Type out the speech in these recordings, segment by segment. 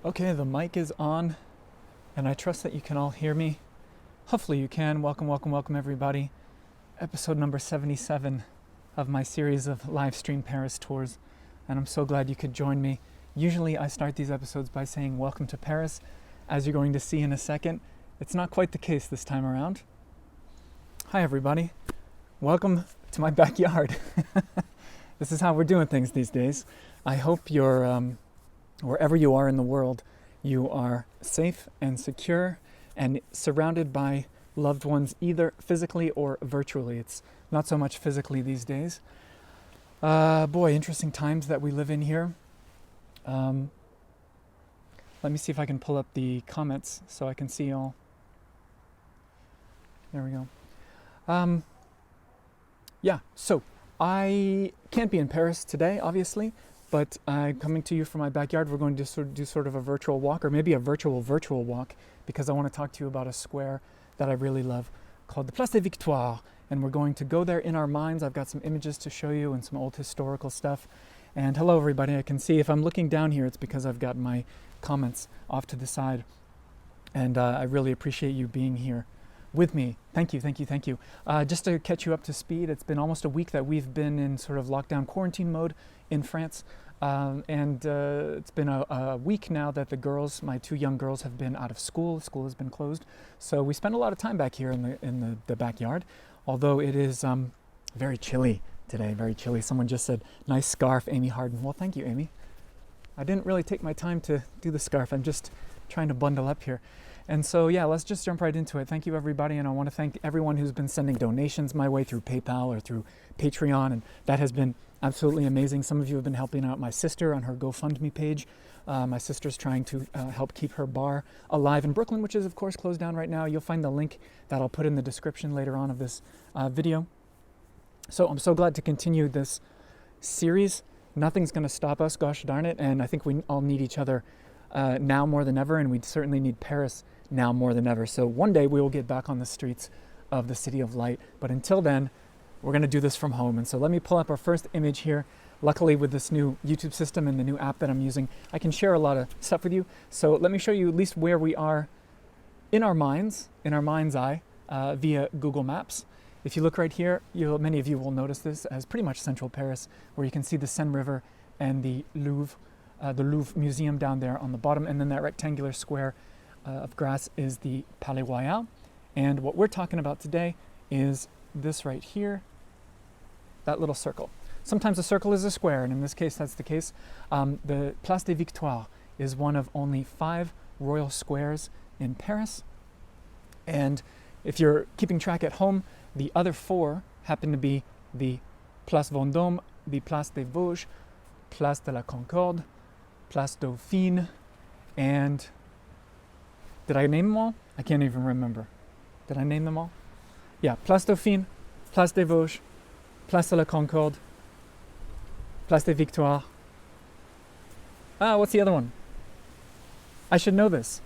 Okay, the mic is on, and I trust that you can all hear me. Hopefully you can. Welcome everybody. Episode number 77 of my series of live stream Paris tours, and I'm so glad you could join me. Usually I start these episodes by saying welcome to Paris. As you're going to see in a second, it's not quite the case this time around. Hi everybody. Welcome to my backyard. This is how we're doing things these days. I hope you're wherever you are in the world, you are safe and secure and surrounded by loved ones, either physically or virtually. It's not so much physically these days. Boy, interesting times that we live in here. Let me see if I can pull up the comments so I can see all. There we go. Yeah, so I can't be in Paris today, obviously. But coming to you from my backyard, we're going to do sort of a virtual walk, or maybe a virtual walk, because I want to talk to you about a square that I really love called the Place des Victoires. And we're going to go there in our minds. I've got some images to show you and some old historical stuff. And hello, everybody. I can see if I'm looking down here, it's because I've got my comments off to the side. And I really appreciate you being here with me. Thank you. Just to catch you up to speed, it's been almost a week that we've been in sort of lockdown quarantine mode in France. And it's been a week now that the girls, my two young girls, have been out of school. School has been closed. So we spend a lot of time back here in the backyard, although it is very chilly today, very chilly. Someone just said, nice scarf, Amy Harden. Well, thank you, Amy. I didn't really take my time to do the scarf. I'm just trying to bundle up here. And so, yeah, let's just jump right into it. Thank you, everybody. And I want to thank everyone who's been sending donations my way through PayPal or through Patreon. And that has been absolutely amazing. Some of you have been helping out my sister on her GoFundMe page. My sister's trying to help keep her bar alive in Brooklyn, which is, of course, closed down right now. You'll find the link that I'll put in the description later on of this video. So I'm so glad to continue this series. Nothing's going to stop us, gosh darn it. And I think we all need each other now more than ever, and we certainly need Paris now more than ever. So one day we will get back on the streets of the City of Light. But until then, we're going to do this from home. And so let me pull up our first image here. Luckily, with this new YouTube system and the new app that I'm using, I can share a lot of stuff with you. So let me show you at least where we are in our mind's eye via Google Maps. If you look right here, many of you will notice this as pretty much central Paris, where you can see the Seine River and the Louvre Museum down there on the bottom. And then that rectangular square of grass is the Palais Royal. And what we're talking about today is this right here, that little circle. Sometimes a circle is a square, and in this case that's the case. The Place des Victoires is one of only 5 royal squares in Paris. And if you're keeping track at home, the other 4 happen to be the Place Vendôme, the Place des Vosges, Place de la Concorde, Place Dauphine, and did I name them all? I can't even remember. Did I name them all? Yeah, Place Dauphine, Place des Vosges, Place de la Concorde, Place des Victoires. What's the other one? I should know this.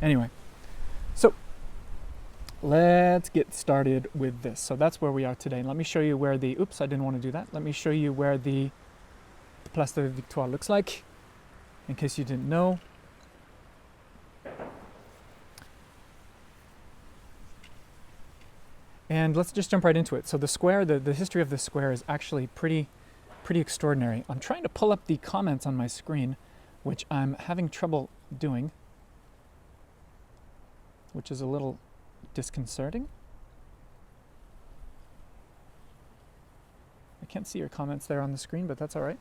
Anyway, so let's get started with this. So that's where we are today. Let me show you where the, oops, I didn't want to do that. Let me show you where the Place des Victoires looks like, in case you didn't know. And let's just jump right into it. So the square, the history of this square is actually pretty extraordinary. I'm trying to pull up the comments on my screen, which I'm having trouble doing, which is a little disconcerting. I can't see your comments there on the screen, but that's all right.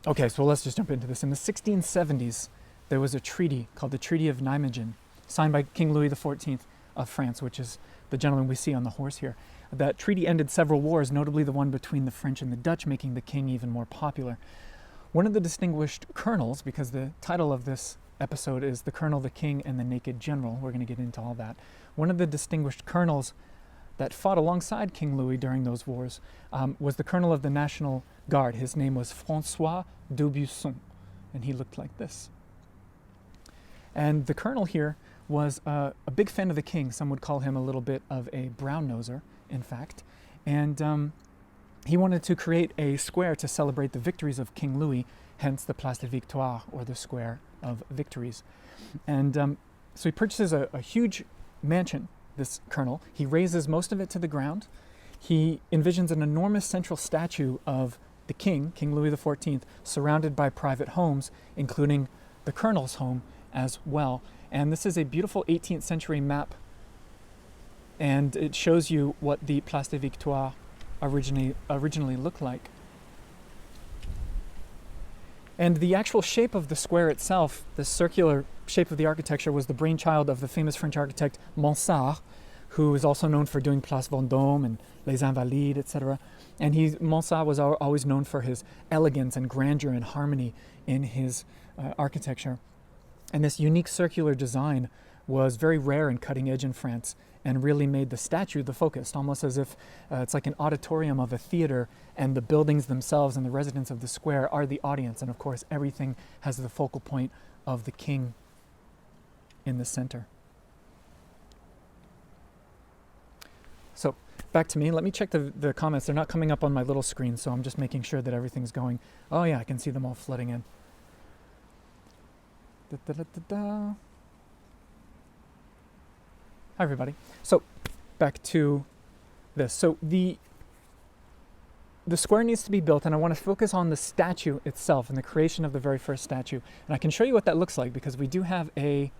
Okay, so let's just jump into this. In the 1670s, there was a treaty called the Treaty of Nijmegen, signed by King Louis XIV of France, which is the gentleman we see on the horse here. That treaty ended several wars, notably the one between the French and the Dutch, making the king even more popular. One of the distinguished colonels, because the title of this episode is The Colonel, the King, and the Naked General, we're going to get into all that. One of the distinguished colonels that fought alongside King Louis during those wars was the colonel of the National Guard. His name was François d'Aubusson, and he looked like this. And the colonel here was a big fan of the king. Some would call him a little bit of a brown-noser, in fact. And he wanted to create a square to celebrate the victories of King Louis, hence the Place des Victoires, or the Square of Victories. And so he purchases a huge mansion, this colonel. He razes most of it to the ground. He envisions an enormous central statue of the king, King Louis XIV, surrounded by private homes, including the colonel's home as well. And this is a beautiful 18th century map, and it shows you what the Place des Victoires originally looked like. And the actual shape of the square itself, the circular shape of the architecture, was the brainchild of the famous French architect Mansart, who is also known for doing Place Vendôme and Les Invalides, etc. And Mansart was always known for his elegance and grandeur and harmony in his architecture. And this unique circular design was very rare and cutting edge in France, and really made the statue the focus, almost as if it's like an auditorium of a theater, and the buildings themselves and the residents of the square are the audience. And of course, everything has the focal point of the king in the center. So back to me. Let me check the comments. They're not coming up on my little screen, so I'm just making sure that everything's going. Oh yeah, I can see them all flooding in. Hi everybody. So back to this. So the square needs to be built, and I want to focus on the statue itself and the creation of the very first statue. And I can show you what that looks like, because we do have a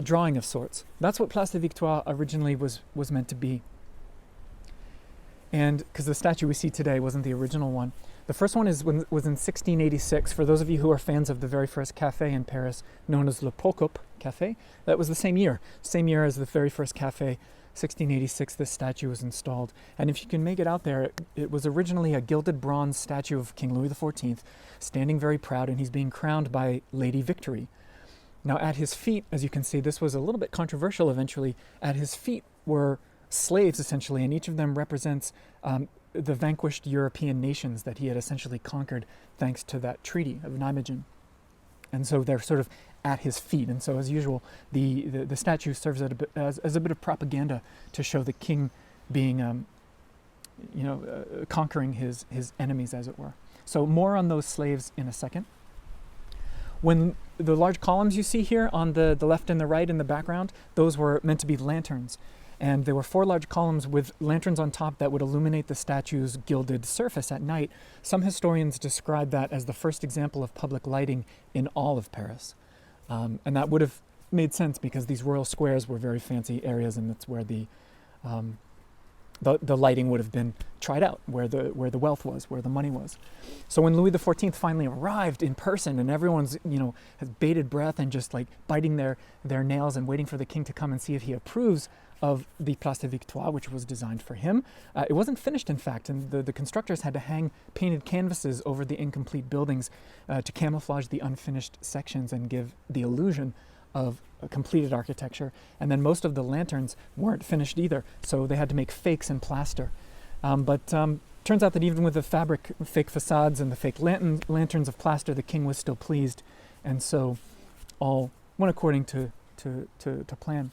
drawing of sorts. That's what Place des Victoires originally was meant to be. And because the statue we see today wasn't the original one. The first one was in 1686. For those of you who are fans of the very first cafe in Paris, known as Le Procope Cafe, that was the same year as the very first cafe, 1686, this statue was installed. And if you can make it out there, it was originally a gilded bronze statue of King Louis XIV, standing very proud, and he's being crowned by Lady Victory. Now at his feet, as you can see, this was a little bit controversial eventually, at his feet were slaves essentially, and each of them represents the vanquished European nations that he had essentially conquered thanks to that treaty of Nijmegen. And so they're sort of at his feet. And so as usual, the statue serves as a bit of propaganda to show the king being, conquering his enemies, as it were. So more on those slaves in a second. When the large columns you see here on the left and the right in the background, those were meant to be lanterns. And there were 4 large columns with lanterns on top that would illuminate the statue's gilded surface at night. Some historians describe that as the first example of public lighting in all of Paris. And that would have made sense, because these royal squares were very fancy areas, and that's where the lighting would have been tried out, where the wealth was, where the money was. So when Louis XIV finally arrived in person, and everyone's has bated breath and just like biting their nails and waiting for the king to come and see if he approves of the Place des Victoires, which was designed for him. It wasn't finished, in fact, and the constructors had to hang painted canvases over the incomplete buildings to camouflage the unfinished sections and give the illusion of a completed architecture. And then most of the lanterns weren't finished either, so they had to make fakes in plaster. But turns out that even with the fake facades and the fake lanterns of plaster, the king was still pleased, and so all went according to plan.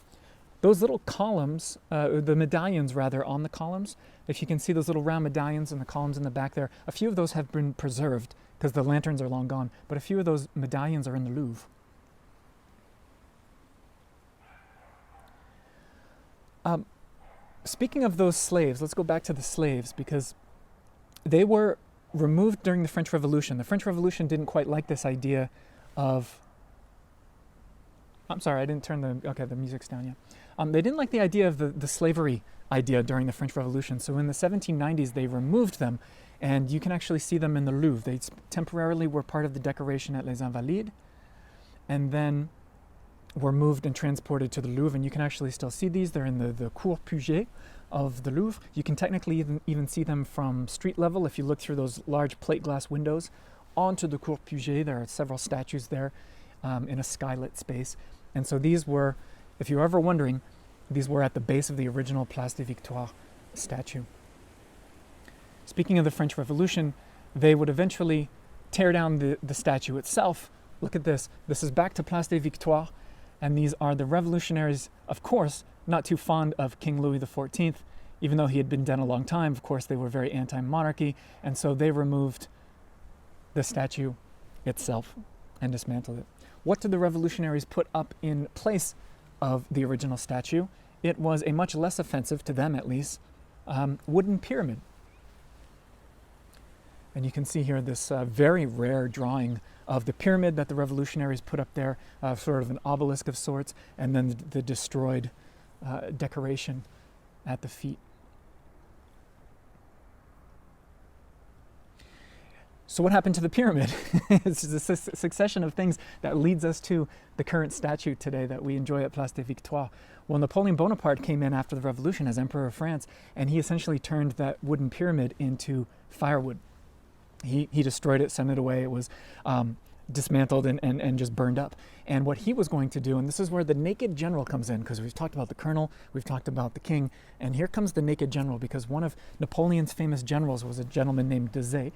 Those little columns, the medallions rather, on the columns, if you can see those little round medallions and the columns in the back there, a few of those have been preserved because the lanterns are long gone, but a few of those medallions are in the Louvre. Speaking of those slaves, let's go back to the slaves, because they were removed during the French Revolution. The French Revolution didn't quite like this idea of... I'm sorry, I didn't turn the music's down yet. They didn't like the idea of the slavery idea during the French Revolution. So in the 1790s, they removed them, and you can actually see them in the Louvre. They temporarily were part of the decoration at Les Invalides, and then were moved and transported to the Louvre, and you can actually still see these. They're in the Cour Puget of the Louvre. You can technically even see them from street level if you look through those large plate glass windows onto the Cour Puget. There are several statues there in a skylit space. And so these were, if you're ever wondering, these were at the base of the original Place des Victoires statue. Speaking of the French Revolution, they would eventually tear down the statue itself. Look at this. This is back to Place des Victoires, and these are the revolutionaries, of course, not too fond of King Louis XIV. even though he had been dead a long time, of course, they were very anti-monarchy, and so they removed the statue itself and dismantled it. What did the revolutionaries put up in place of the original statue? It was a much less offensive, to them at least, wooden pyramid. And you can see here this very rare drawing of the pyramid that the revolutionaries put up there, sort of an obelisk of sorts, and then the destroyed decoration at the feet. So what happened to the pyramid? It's a succession of things that leads us to the current statue today that we enjoy at Place des Victoires. Well, Napoleon Bonaparte came in after the Revolution as Emperor of France, and he essentially turned that wooden pyramid into firewood. He destroyed it, sent it away. It was dismantled and just burned up. And what he was going to do, and this is where the naked general comes in, because we've talked about the colonel, we've talked about the king, and here comes the naked general, because one of Napoleon's famous generals was a gentleman named Desaix.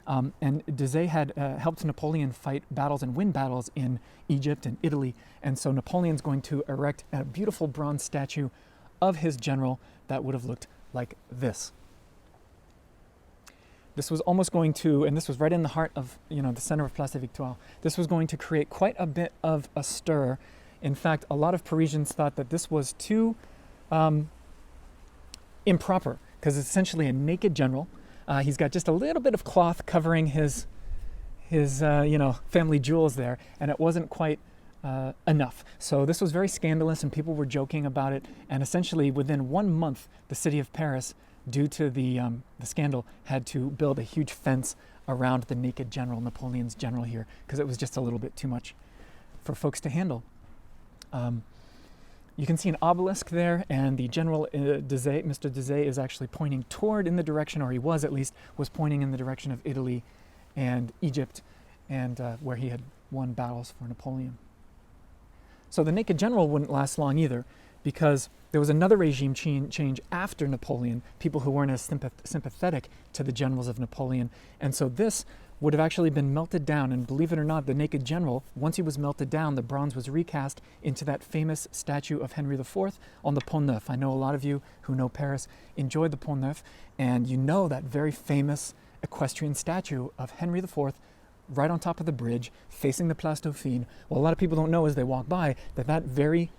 And Desaix had helped Napoleon fight battles and win battles in Egypt and Italy. And so Napoleon's going to erect a beautiful bronze statue of his general that would have looked like this. This was almost going to, and this was right in the heart of, the center of Place des Victoires. This was going to create quite a bit of a stir. In fact, a lot of Parisians thought that this was too improper, because it's essentially a naked general. He's got just a little bit of cloth covering his family jewels there, and it wasn't quite enough. So this was very scandalous, and people were joking about it. And essentially, within 1 month, the city of Paris, due to the scandal, had to build a huge fence around the naked general, Napoleon's general here, because it was just a little bit too much for folks to handle. You can see an obelisk there, and the general Desaix, Mr. Desaix, is actually pointing toward, in the direction, or he was at least, was pointing in the direction of Italy and Egypt, and where he had won battles for Napoleon. So the naked general wouldn't last long either, because there was another regime change after Napoleon, people who weren't as sympathetic to the generals of Napoleon. And so this would have actually been melted down, and believe it or not, the naked general, once he was melted down, the bronze was recast into that famous statue of Henry IV on the Pont Neuf. I know a lot of you who know Paris enjoyed the Pont Neuf, and you know that very famous equestrian statue of Henry IV right on top of the bridge, facing the Place Dauphine. Well, a lot of people don't know as they walk by that very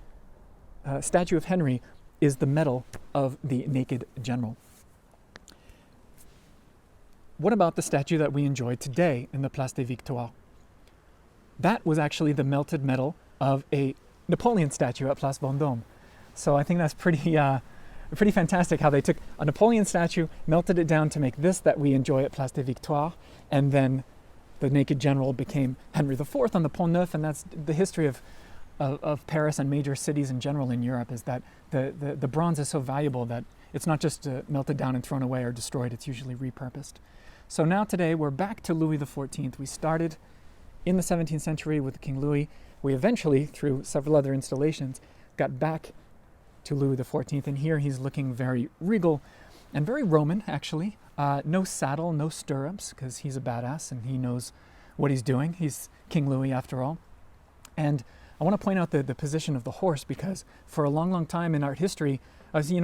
statue of Henry is the medal of the naked general. What about the statue that we enjoy today in the Place des Victoires? That was actually the melted metal of a Napoleon statue at Place Vendôme. So I think that's pretty fantastic how they took a Napoleon statue, melted it down to make this that we enjoy at Place des Victoires, and then the naked general became Henry IV on the Pont Neuf, and that's the history of Paris and major cities in general in Europe, is that the bronze is so valuable that it's not just melted down and thrown away or destroyed, it's usually repurposed. So now today we're back to Louis XIV. We started in the 17th century with King Louis. We eventually, through several other installations, got back to Louis XIV, and here he's looking very regal and very Roman, actually. No saddle, no stirrups, because he's a badass and he knows what he's doing. He's King Louis after all. And I want to point out the position of the horse, because for a long, long time in art history,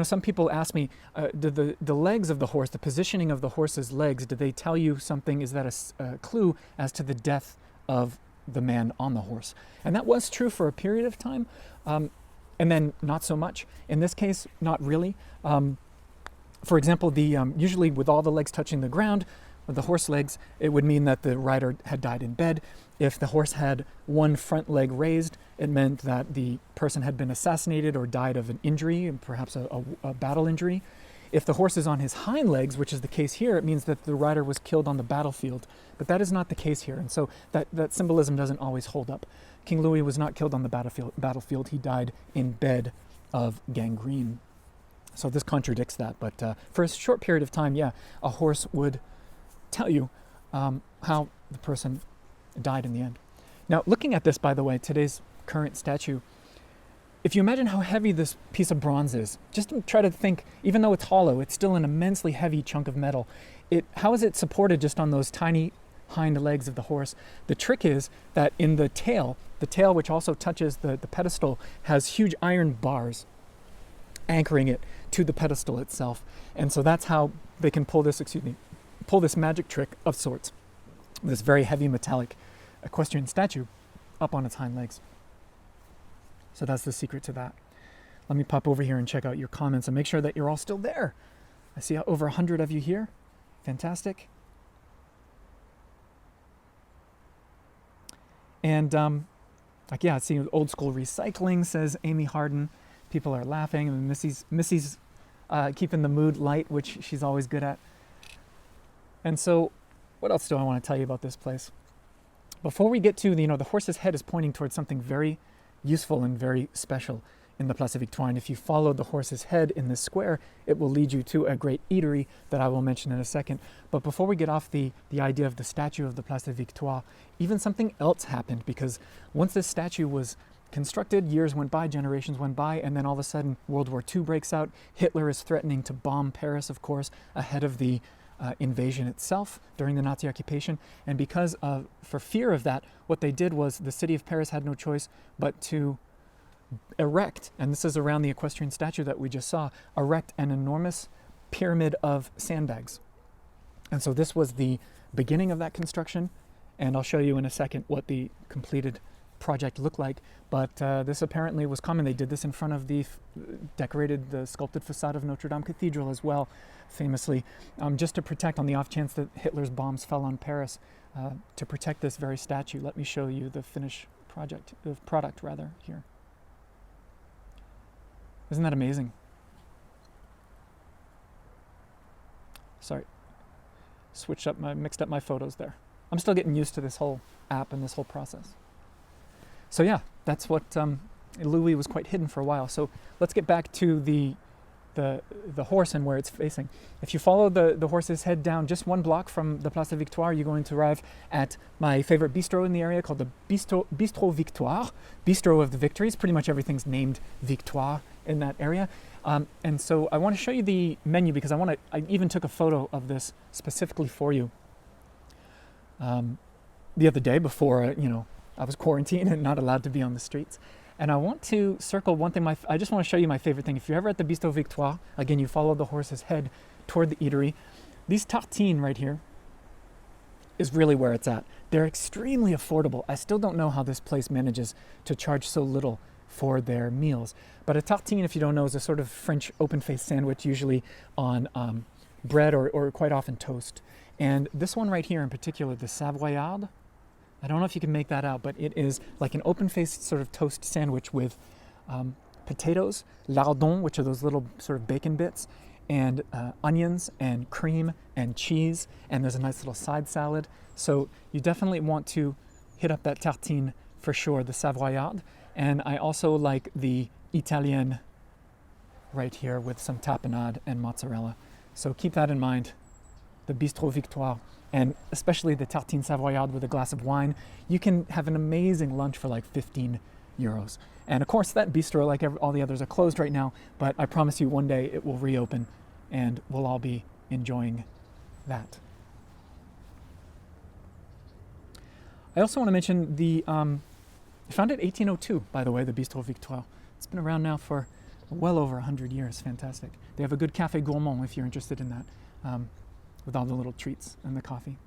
some people ask me, do the legs of the horse, the positioning of the horse's legs, do they tell you something? Is that a clue as to the death of the man on the horse? And that was true for a period of time, and then not so much. In this case, not really. For example, usually with all the legs touching the ground, with the horse legs, it would mean that the rider had died in bed. If the horse had one front leg raised, it meant that the person had been assassinated or died of an injury, perhaps a battle injury. If the horse is on his hind legs, which is the case here, it means that the rider was killed on the battlefield. But that is not the case here, and so that symbolism doesn't always hold up. King Louis was not killed on the battlefield. He died in bed of gangrene. So this contradicts that, but for a short period of time, yeah, a horse would tell you how the person died in the end. Now, looking at this, by the way, today's current statue, if you imagine how heavy this piece of bronze is, just try to think, even though it's hollow, it's still an immensely heavy chunk of metal. How is it supported just on those tiny hind legs of the horse? The trick is that in the tail which also touches the pedestal, has huge iron bars. anchoring it to the pedestal itself. And so that's how they can pull this, pull this magic trick of sorts, this very heavy metallic equestrian statue up on its hind legs. So that's the secret to that. Let me pop over here and check out your comments and make sure that you're all still there. I see over 100 of you here. Fantastic. And I see old school recycling, says Amy Harden. People are laughing, and Missy's keeping the mood light, which she's always good at. And so, what else do I want to tell you about this place? Before we get to, the horse's head is pointing towards something very useful and very special in the Place Victoire. And if you follow the horse's head in this square, it will lead you to a great eatery that I will mention in a second. But before we get off the idea of the statue of the Place Victoire, even something else happened, because once this statue was constructed, years went by, generations went by, and then all of a sudden World War II breaks out. Hitler is threatening to bomb Paris, of course, ahead of the invasion itself during the Nazi occupation. And because for fear of that, what they did was the city of Paris had no choice but to erect, and this is around the equestrian statue that we just saw, erect an enormous pyramid of sandbags. And so this was the beginning of that construction, and I'll show you in a second what the completed project looked like. But this apparently was common. They did this in front of the sculpted facade of Notre Dame Cathedral as well, famously, just to protect, on the off chance that Hitler's bombs fell on Paris, to protect this very statue. Let me show you the finished product here. Isn't that amazing? Sorry, mixed up my photos there. I'm still getting used to this whole app and this whole process. So yeah, that's what Louis was quite hidden for a while. So let's get back to the horse and where it's facing. If you follow the horse's head down just one block from the Place Victoire, you're going to arrive at my favorite bistro in the area, called the Bistro Victoire, Bistro of the Victories. Pretty much everything's named Victoire in that area. And so I want to show you the menu, because I even took a photo of this specifically for you the other day before, I was quarantined and not allowed to be on the streets. And I want to circle one thing. I just want to show you my favorite thing. If you're ever at the Bistro Victoire, again, you follow the horse's head toward the eatery. These tartines right here is really where it's at. They're extremely affordable. I still don't know how this place manages to charge so little for their meals. But a tartine, if you don't know, is a sort of French open-faced sandwich, usually on bread or quite often toast. And this one right here in particular, the Savoyarde, I don't know if you can make that out, but it is like an open-faced sort of toast sandwich with potatoes, lardons, which are those little sort of bacon bits, and onions and cream and cheese, and there's a nice little side salad. So you definitely want to hit up that tartine for sure, the Savoyarde. And I also like the Italienne right here with some tapenade and mozzarella. So keep that in mind, the Bistro Victoire. And especially the tartine Savoyarde with a glass of wine, you can have an amazing lunch for like 15 euros. And of course, that bistro, like all the others, are closed right now, but I promise you one day it will reopen and we'll all be enjoying that. I also want to mention founded 1802, by the way, the Bistro Victoire. It's been around now for well over 100 years. Fantastic. They have a good café gourmand if you're interested in that. With all the little treats and the coffee.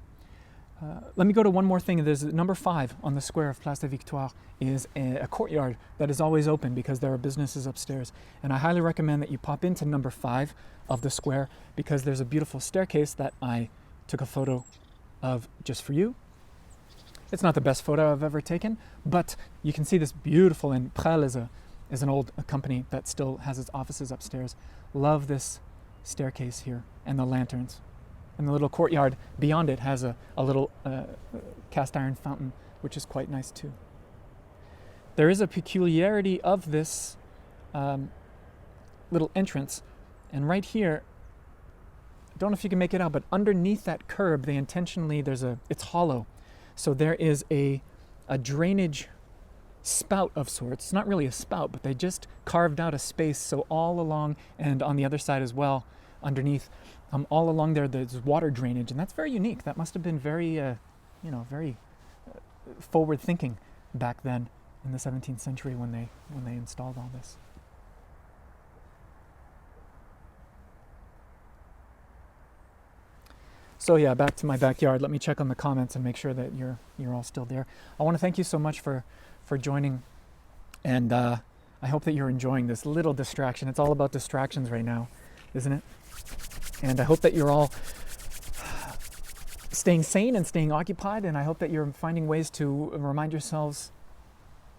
Let me go to one more thing. There's number 5 on the square of Place de Victoire is a courtyard that is always open because there are businesses upstairs. And I highly recommend that you pop into number 5 of the square, because there's a beautiful staircase that I took a photo of just for you. It's not the best photo I've ever taken, but you can see this beautiful, and Prel is an old company that still has its offices upstairs. Love this staircase here and the lanterns. And the little courtyard beyond it has a little cast iron fountain, which is quite nice too. There is a peculiarity of this little entrance, and right here, I don't know if you can make it out, but underneath that curb, they intentionally, it's hollow. So there is a drainage spout of sorts. It's not really a spout, but they just carved out a space, so all along and on the other side as well, underneath, all along there's water drainage, and that's very unique. That must have been very, very forward thinking back then in the 17th century when they installed all this. So yeah, back to my backyard. Let me check on the comments and make sure that you're all still there. I want to thank you so much for joining, and I hope that you're enjoying this little distraction. It's all about distractions right now, isn't it? And I hope that you're all staying sane and staying occupied, and I hope that you're finding ways to remind yourselves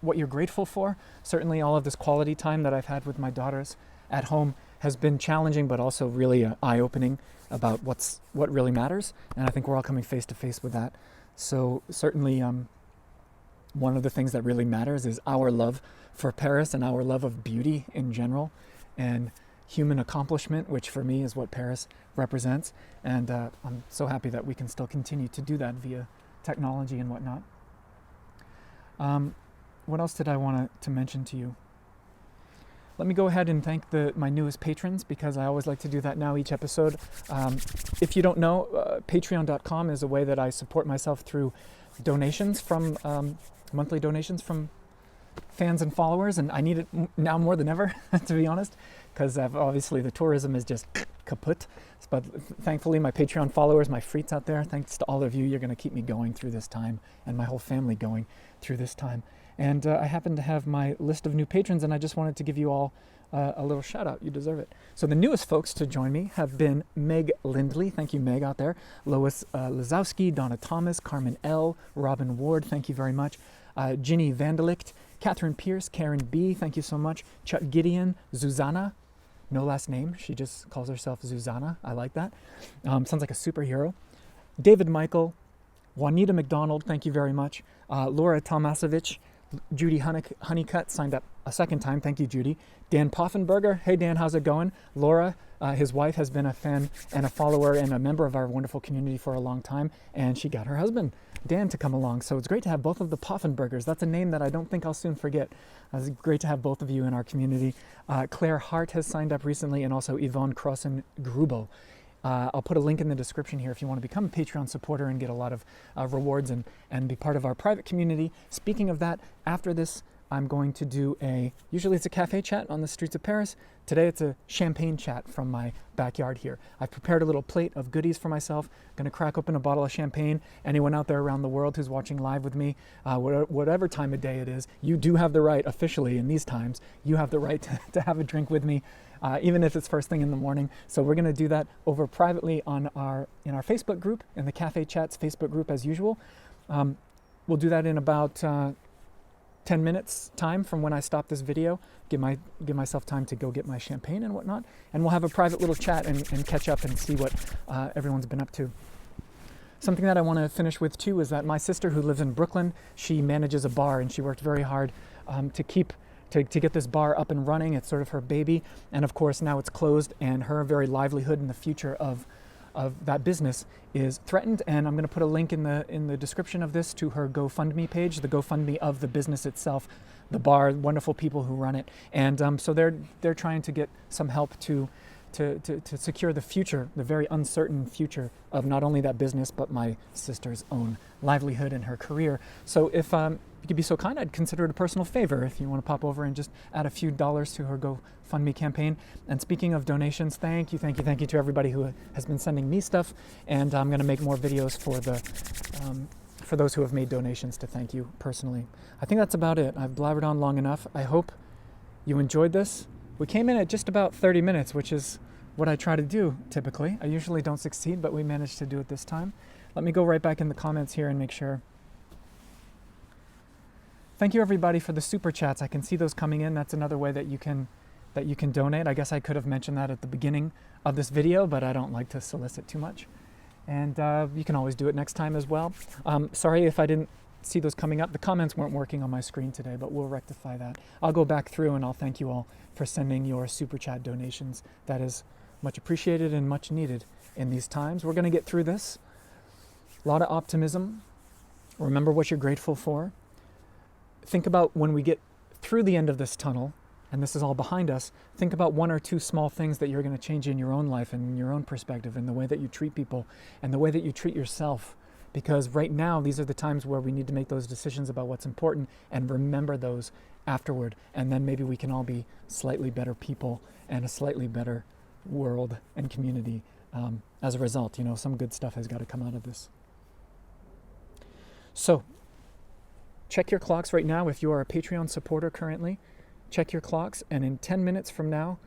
what you're grateful for. Certainly all of this quality time that I've had with my daughters at home has been challenging, but also really eye-opening about what really matters, and I think we're all coming face to face with that. So certainly one of the things that really matters is our love for Paris and our love of beauty in general and human accomplishment, which for me is what Paris represents, and I'm so happy that we can still continue to do that via technology and whatnot. What else did I want to mention to you? Let me go ahead and thank my newest patrons, because I always like to do that now each episode. If you don't know, patreon.com is a way that I support myself through donations from monthly donations from fans and followers, and I need it now more than ever, to be honest, because obviously the tourism is just kaput. But thankfully, my Patreon followers, my freaks out there, thanks to all of you, you're going to keep me going through this time, and my whole family going through this time. And I happen to have my list of new patrons, and I just wanted to give you all a little shout out. You deserve it. So the newest folks to join me have been Meg Lindley. Thank you, Meg, out there. Lois Lazowski, Donna Thomas, Carmen L., Robin Ward. Thank you very much. Ginny Vandelicht, Catherine Pierce, Karen B. Thank you so much. Chuck Gideon, Zuzana. No last name. She just calls herself Zuzana. I like that. Sounds like a superhero. David Michael, Juanita McDonald. Thank you very much. Laura Tomasevich. Judy Honeycutt signed up a second time. Thank you, Judy. Dan Poffenberger. Hey, Dan, how's it going? Laura, his wife, has been a fan and a follower and a member of our wonderful community for a long time, and she got her husband, Dan, to come along. So it's great to have both of the Poffenbergers. That's a name that I don't think I'll soon forget. It's great to have both of you in our community. Claire Hart has signed up recently, and also Yvonne Crossen-Grubel. I'll put a link in the description here if you want to become a Patreon supporter and get a lot of rewards and be part of our private community. Speaking of that, after this, I'm going to do usually it's a cafe chat on the streets of Paris. Today it's a champagne chat from my backyard here. I've prepared a little plate of goodies for myself. Going to crack open a bottle of champagne. Anyone out there around the world who's watching live with me, whatever time of day it is, you do have the right, officially in these times, you have the right to have a drink with me. Even if it's first thing in the morning. So we're going to do that over privately in our Facebook group, in the Cafe Chats Facebook group as usual. We'll do that in about 10 minutes time from when I stop this video, give myself time to go get my champagne and whatnot, and we'll have a private little chat and catch up and see what everyone's been up to. Something that I want to finish with too is that my sister, who lives in Brooklyn, she manages a bar, and she worked very hard to get this bar up and running. It's sort of her baby, and of course now it's closed, and her very livelihood and the future of that business is threatened. And I'm going to put a link in the description of this to her GoFundMe page, the GoFundMe of the business itself, the bar, wonderful people who run it, and so they're trying to get some help to secure the future, the very uncertain future of not only that business but my sister's own livelihood and her career. So if you could be so kind, I'd consider it a personal favor if you want to pop over and just add a few dollars to her GoFundMe campaign. And speaking of donations, thank you to everybody who has been sending me stuff, and I'm going to make more videos for those who have made donations to thank you personally. I think that's about it. I've blabbered on long enough. I hope you enjoyed this. We came in at just about 30 minutes, which is what I try to do typically. I usually don't succeed, but we managed to do it this time. Let me go right back in the comments here and make sure. Thank you everybody for the super chats. I can see those coming in. That's another way that you can donate. I guess I could have mentioned that at the beginning of this video, but I don't like to solicit too much. And you can always do it next time as well. Sorry if I didn't see those coming up. The comments weren't working on my screen today, but we'll rectify that. I'll go back through and I'll thank you all for sending your super chat donations. That is much appreciated and much needed in these times. We're going to get through this. A lot of optimism. Remember what you're grateful for. Think about when we get through the end of this tunnel, and this is all behind us, think about one or two small things that you're going to change in your own life and in your own perspective, and the way that you treat people and the way that you treat yourself. Because right now, these are the times where we need to make those decisions about what's important and remember those afterward. And then maybe we can all be slightly better people and a slightly better world and community as a result, some good stuff has got to come out of this. So, check your clocks right now. If you are a Patreon supporter currently, check your clocks, and in 10 minutes from now,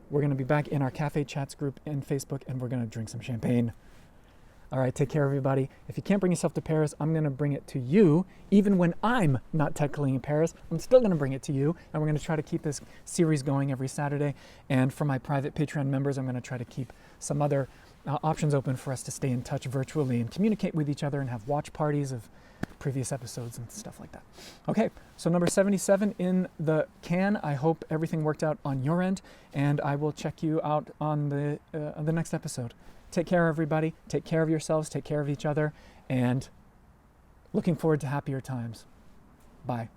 we're going to be back in our Cafe Chats group in Facebook, and we're going to drink some champagne. All right, take care, everybody. If you can't bring yourself to Paris, I'm going to bring it to you. Even when I'm not technically in Paris, I'm still going to bring it to you. And we're going to try to keep this series going every Saturday. And for my private Patreon members, I'm going to try to keep some other options open for us to stay in touch virtually and communicate with each other and have watch parties of previous episodes and stuff like that. Okay, so number 77 in the can. I hope everything worked out on your end, and I will check you out on the next episode. Take care, everybody. Take care of yourselves. Take care of each other. And looking forward to happier times. Bye.